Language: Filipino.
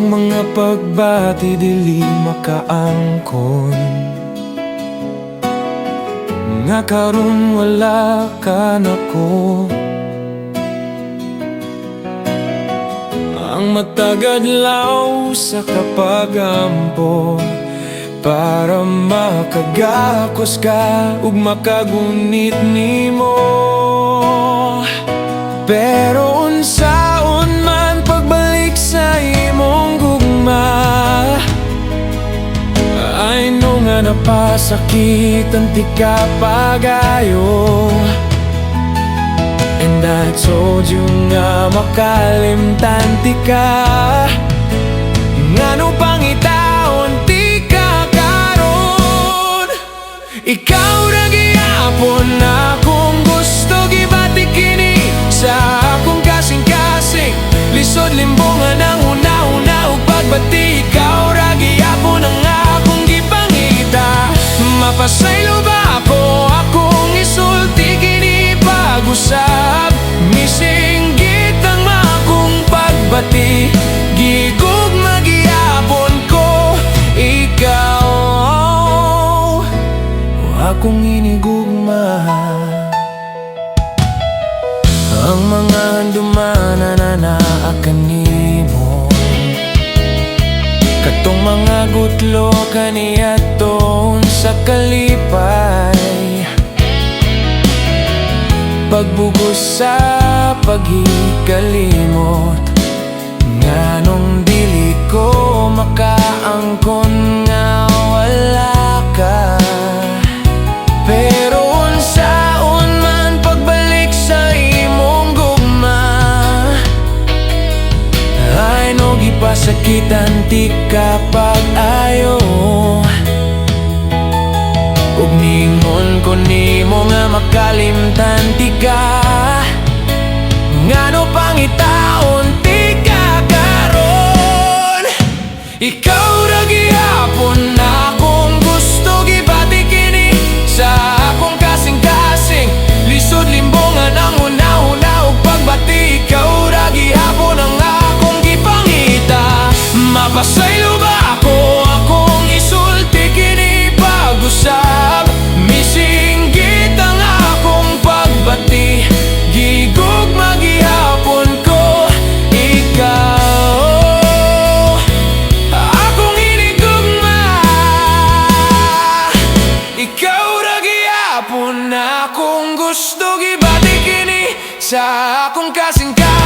Ang mga pagbati dili makaangkon, nga karon wala ka nako. Ang matagadlaw sa kapagampo, para makagakos ka ug makagunit nimo. Pero unsaon man pagbalik sa imong gugma, I know nga napasakitan ti ka pagayo. And I told you nga makalimtan ti ka, ngano pangitaon ti ka karon. Ikaw ra gihapon akong gusto gibati kini sa akong kasing-kasing. Lisod limbongan ang una-una ug pagbati, ikaw ra gihapon ang akong gipangita. Mapasaylo ba ako akong isulti kini pag-usap? Misinggit ang akong pagbati, gigugma gihapon ko ikaw, akong inigugma. Ang mga handumana na naakanimo, katong mga gutlo kaniadton sa kalipay. Pagbugos sa paghikalimot, nganong dili ko makaangkon nga wala ka. Pero unsaon man pagbalik sa imong gugma, ay no gipasakitan ti ka pag-ayo. Ug ningon ko nimo nga makalimtan ti ka, ngano pangitaon ti ka karon. Ikaw ra gihapon akong gusto gibati kini sa akong kasing-kasing. Lisod limbongan ang una-una ug pagbati, ikaw ra gihapon ang akong gipangita. Mapasaylo ba ako akong isulti kini pag-usap? Misinggit ang akong pagbati, gigugma gihapon ko ikaw, akong inigugma. Ikaw ra gihapon akong gusto gibati kini sa akong kasing-kasing.